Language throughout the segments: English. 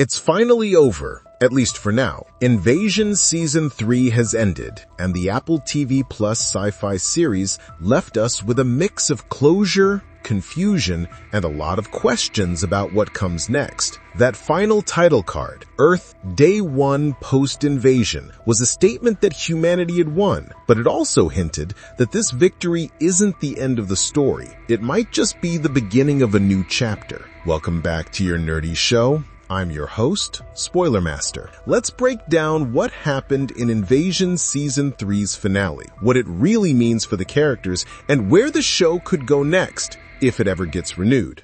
It's finally over, at least for now. Invasion Season 3 has ended, and the Apple TV Plus sci-fi series left us with a mix of closure, confusion, and a lot of questions about what comes next. That final title card, Earth Day 1 Post-Invasion, was a statement that humanity had won, but it also hinted that this victory isn't the end of the story. It might just be the beginning of a new chapter. Welcome back to your nerdy show. I'm your host, Spoiler Master. Let's break down what happened in Invasion Season 3's finale, what it really means for the characters, and where the show could go next, if it ever gets renewed.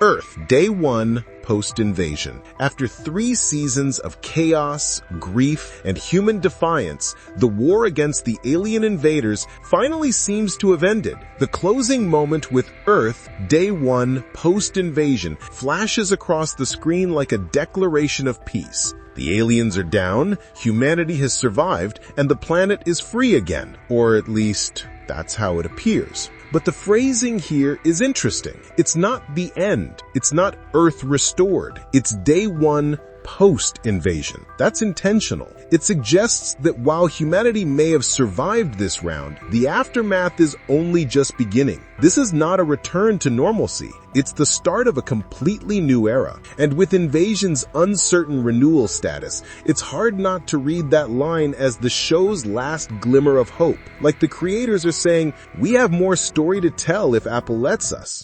Earth, Day 1, Post-Invasion. After 3 seasons of chaos, grief, and human defiance, the war against the alien invaders finally seems to have ended. The closing moment with Earth, Day 1, Post-Invasion flashes across the screen like a declaration of peace. The aliens are down, humanity has survived, and the planet is free again. Or at least, that's how it appears. But the phrasing here is interesting. It's not the end. It's not Earth restored. It's Day 1 post-invasion. That's intentional. It suggests that while humanity may have survived this round, the aftermath is only just beginning. This is not a return to normalcy. It's the start of a completely new era. And with Invasion's uncertain renewal status, it's hard not to read that line as the show's last glimmer of hope. Like the creators are saying, we have more story to tell if Apple lets us.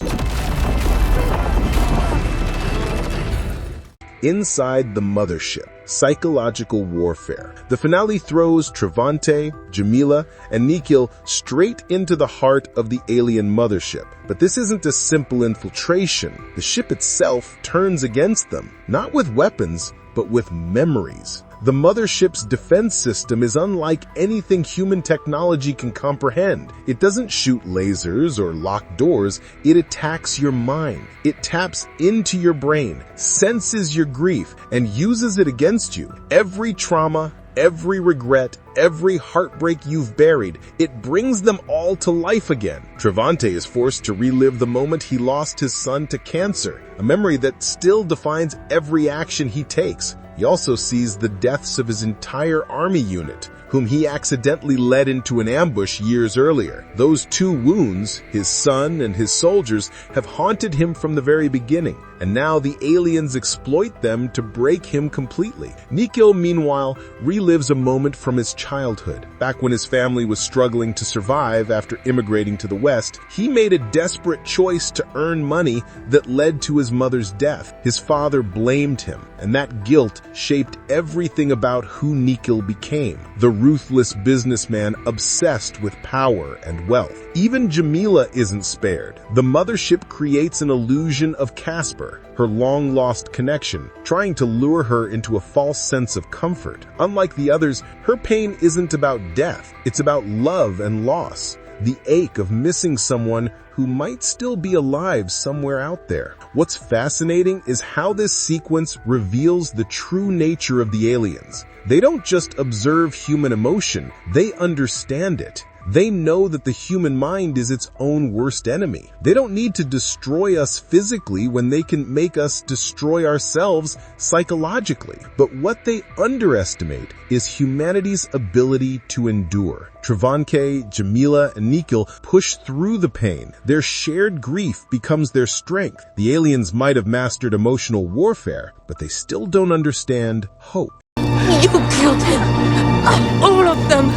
Inside the mothership, psychological warfare. The finale throws Travante, Jamila, and Nikhil straight into the heart of the alien mothership. But this isn't a simple infiltration. The ship itself turns against them, not with weapons, but with memories. The mothership's defense system is unlike anything human technology can comprehend. It doesn't shoot lasers or lock doors. It attacks your mind. It taps into your brain, senses your grief, and uses it against you. Every trauma, every regret, every heartbreak you've buried, it brings them all to life again. Travante is forced to relive the moment he lost his son to cancer, a memory that still defines every action he takes. He also sees the deaths of his entire army unit, whom he accidentally led into an ambush years earlier. Those 2 wounds, his son and his soldiers, have haunted him from the very beginning, and now the aliens exploit them to break him completely. Nikhil, meanwhile, relives a moment from his childhood. Back when his family was struggling to survive after immigrating to the West, he made a desperate choice to earn money that led to his mother's death. His father blamed him, and that guilt shaped everything about who Nikhil became. The ruthless businessman obsessed with power and wealth. Even Jamila isn't spared. The mothership creates an illusion of Casper, her long-lost connection, trying to lure her into a false sense of comfort. Unlike the others, her pain isn't about death. It's about love and loss. The ache of missing someone who might still be alive somewhere out there. What's fascinating is how this sequence reveals the true nature of the aliens. They don't just observe human emotion, they understand it. They know that the human mind is its own worst enemy. They don't need to destroy us physically when they can make us destroy ourselves psychologically. But what they underestimate is humanity's ability to endure. Travante, Jamila, and Nikhil push through the pain. Their shared grief becomes their strength. The aliens might have mastered emotional warfare, but they still don't understand hope. You killed him! All of them!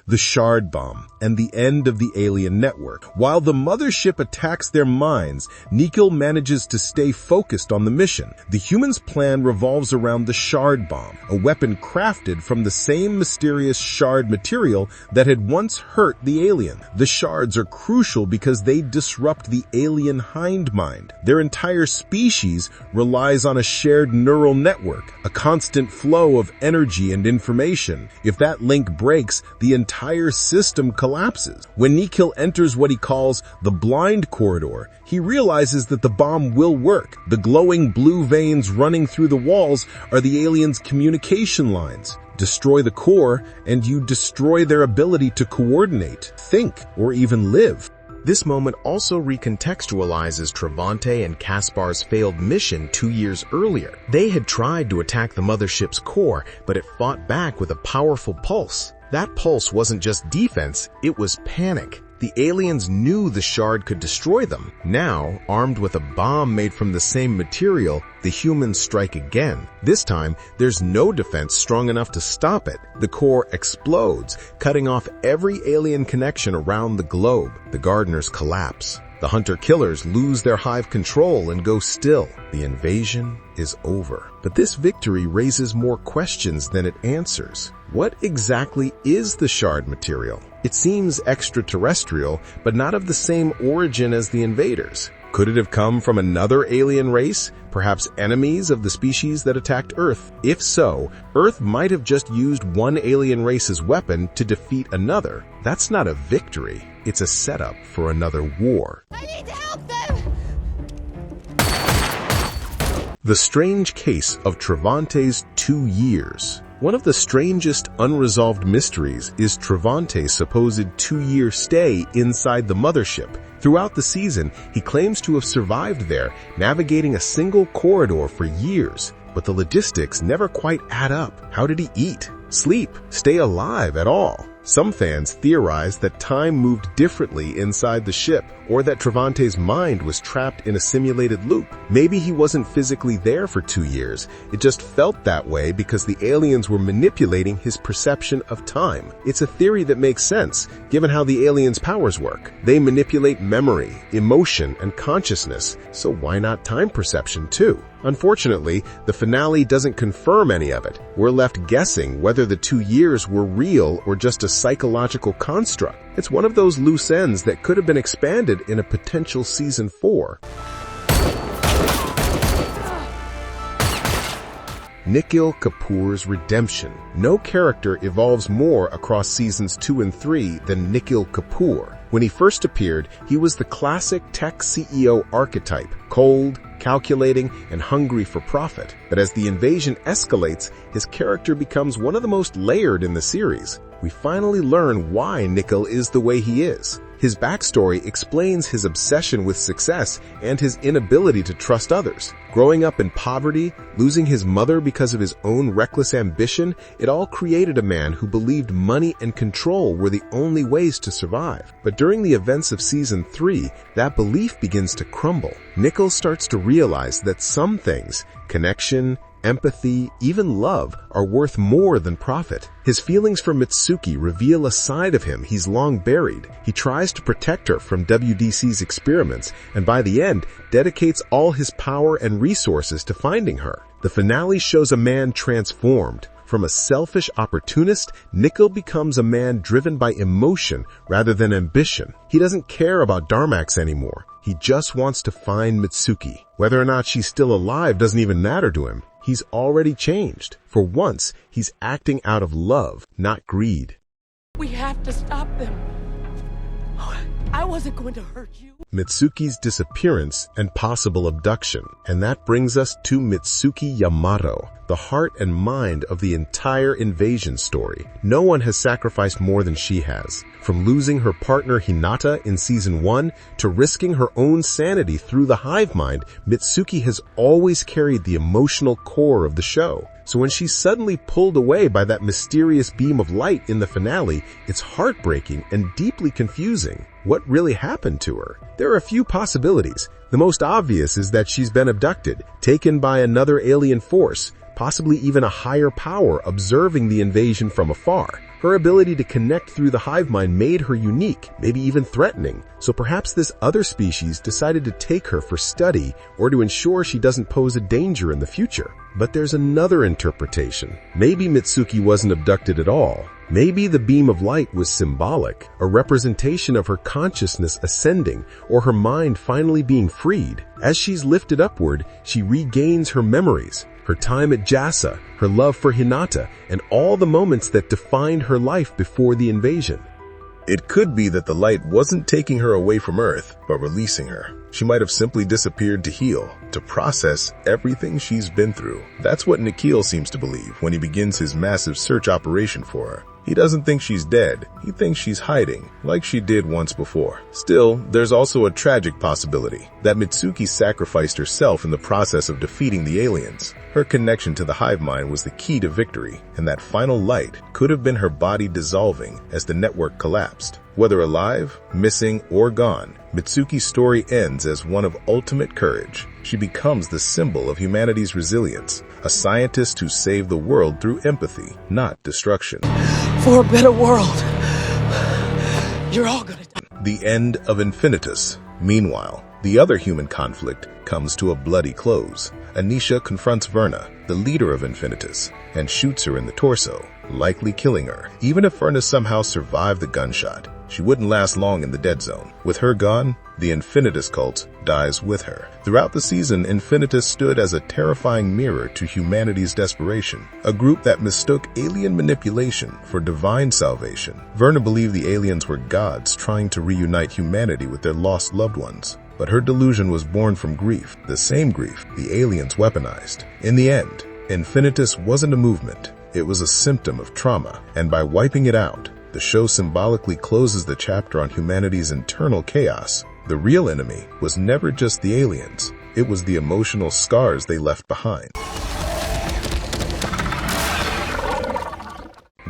The Shard Bomb, and the end of the alien network. While the mothership attacks their minds, Nikhil manages to stay focused on the mission. The humans' plan revolves around the Shard Bomb, a weapon crafted from the same mysterious shard material that had once hurt the alien. The shards are crucial because they disrupt the alien hind mind. Their entire species relies on a shared neural network, a constant flow of energy and information. If that link breaks, the entire system collapses. When Nikhil enters what he calls the blind corridor, he realizes that the bomb will work. The glowing blue veins running through the walls are the aliens' communication lines. Destroy the core, and you destroy their ability to coordinate, think, or even live. This moment also recontextualizes Travante and Kaspar's failed mission 2 years earlier. They had tried to attack the mothership's core, but it fought back with a powerful pulse. That pulse wasn't just defense, it was panic. The aliens knew the shard could destroy them. Now, armed with a bomb made from the same material, the humans strike again. This time, there's no defense strong enough to stop it. The core explodes, cutting off every alien connection around the globe. The gardeners collapse. The hunter-killers lose their hive control and go still. The invasion is over. But this victory raises more questions than it answers. What exactly is the shard material? It seems extraterrestrial, but not of the same origin as the invaders. Could it have come from another alien race, perhaps enemies of the species that attacked Earth? If so, Earth might have just used one alien race's weapon to defeat another. That's not a victory. It's a setup for another war. I need to help them! The strange case of Travante's 2 years. One of the strangest unresolved mysteries is Travante's supposed 2-year stay inside the mothership. Throughout the season, he claims to have survived there, navigating a single corridor for years. But the logistics never quite add up. How did he eat, sleep, stay alive at all? Some fans theorize that time moved differently inside the ship, or that Travante's mind was trapped in a simulated loop. Maybe he wasn't physically there for 2 years. It just felt that way because the aliens were manipulating his perception of time. It's a theory that makes sense, given how the aliens' powers work. They manipulate memory, emotion, and consciousness, so why not time perception too? Unfortunately, the finale doesn't confirm any of it. We're left guessing whether the 2 years were real or just a psychological construct. It's one of those loose ends that could have been expanded in a potential season 4. Nikhil Kapur's redemption. No character evolves more across seasons 2 and 3 than Nikhil Kapur. When he first appeared, he was the classic tech CEO archetype, cold, calculating, and hungry for profit. But as the invasion escalates, his character becomes one of the most layered in the series. We finally learn why Nikhil is the way he is. His backstory explains his obsession with success and his inability to trust others. Growing up in poverty, losing his mother because of his own reckless ambition, it all created a man who believed money and control were the only ways to survive. But during the events of season 3, that belief begins to crumble. Nikhil starts to realize that some things, connection, empathy, even love, are worth more than profit. His feelings for Mitsuki reveal a side of him he's long buried. He tries to protect her from WDC's experiments, and by the end, dedicates all his power and resources to finding her. The finale shows a man transformed. From a selfish opportunist, Nikhil becomes a man driven by emotion rather than ambition. He doesn't care about Dharmax anymore. He just wants to find Mitsuki. Whether or not she's still alive doesn't even matter to him. He's already changed. For once, he's acting out of love, not greed. We have to stop them. I wasn't going to hurt you. Mitsuki's disappearance and possible abduction. And that brings us to Mitsuki Yamato, the heart and mind of the entire invasion story. No one has sacrificed more than she has. From losing her partner Hinata in season 1 to risking her own sanity through the hive mind, Mitsuki has always carried the emotional core of the show. So when she's suddenly pulled away by that mysterious beam of light in the finale, it's heartbreaking and deeply confusing. What really happened to her? There are a few possibilities. The most obvious is that she's been abducted, taken by another alien force, possibly even a higher power observing the invasion from afar. Her ability to connect through the hive mind made her unique, maybe even threatening. So perhaps this other species decided to take her for study or to ensure she doesn't pose a danger in the future. But there's another interpretation. Maybe Mitsuki wasn't abducted at all. Maybe the beam of light was symbolic, a representation of her consciousness ascending or her mind finally being freed. As she's lifted upward, she regains her memories, her time at Jasa, her love for Hinata, and all the moments that defined her life before the invasion. It could be that the light wasn't taking her away from Earth, but releasing her. She might have simply disappeared to heal, to process everything she's been through. That's what Nikhil seems to believe when he begins his massive search operation for her. He doesn't think she's dead. He thinks she's hiding, like she did once before. Still, there's also a tragic possibility that Mitsuki sacrificed herself in the process of defeating the aliens. Her connection to the hive mind was the key to victory, and that final light could have been her body dissolving as the network collapsed. Whether alive, missing, or gone, Mitsuki's story ends as one of ultimate courage. She becomes the symbol of humanity's resilience, a scientist who saved the world through empathy, not destruction. For a better world. You're all gonna die. The end of Infinitas. Meanwhile, the other human conflict comes to a bloody close. Anisha confronts Verna, the leader of Infinitas, and shoots her in the torso, likely killing her. Even if Verna somehow survived the gunshot, she wouldn't last long in the dead zone. With her gone, the Infinitas cult dies with her. Throughout the season, Infinitas stood as a terrifying mirror to humanity's desperation, a group that mistook alien manipulation for divine salvation. Verna believed the aliens were gods trying to reunite humanity with their lost loved ones. But her delusion was born from grief, the same grief the aliens weaponized. In the end, Infinitas wasn't a movement. It was a symptom of trauma, and by wiping it out, the show symbolically closes the chapter on humanity's internal chaos. The real enemy was never just the aliens. It was the emotional scars they left behind.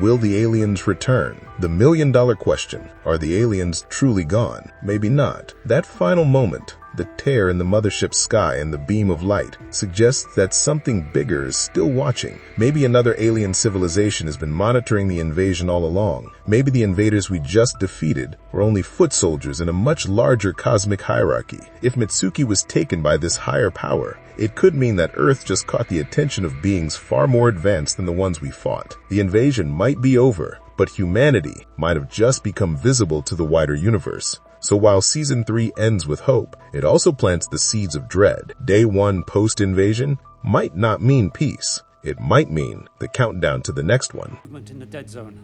Will the aliens return? The million-dollar question. Are the aliens truly gone? Maybe not. That final moment, the tear in the mothership's sky and the beam of light, suggests that something bigger is still watching. Maybe another alien civilization has been monitoring the invasion all along. Maybe the invaders we just defeated were only foot soldiers in a much larger cosmic hierarchy. If Mitsuki was taken by this higher power, it could mean that Earth just caught the attention of beings far more advanced than the ones we fought. The invasion might be over, but humanity might have just become visible to the wider universe. So while Season 3 ends with hope, it also plants the seeds of dread. Day 1 post-invasion might not mean peace. It might mean the countdown to the next one. In the dead zone.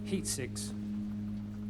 Heat 6.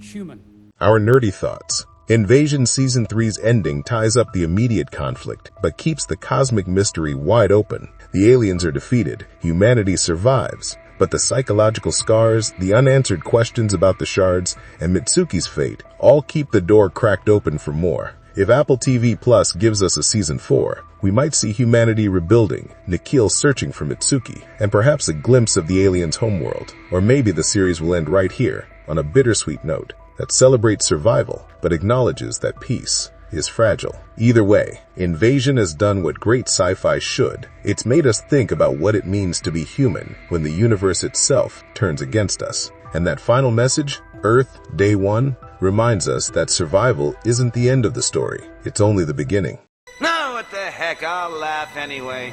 Human. Our nerdy thoughts. Invasion Season 3's ending ties up the immediate conflict, but keeps the cosmic mystery wide open. The aliens are defeated, humanity survives, but the psychological scars, the unanswered questions about the shards, and Mitsuki's fate all keep the door cracked open for more. If Apple TV Plus gives us a Season 4, we might see humanity rebuilding, Nikhil searching for Mitsuki, and perhaps a glimpse of the aliens' homeworld. Or maybe the series will end right here, on a bittersweet note that celebrates survival, but acknowledges that peace is fragile. Either way, Invasion has done what great sci-fi should. It's made us think about what it means to be human when the universe itself turns against us. And that final message, Earth, Day 1, reminds us that survival isn't the end of the story. It's only the beginning. No, what the heck, I'll laugh anyway.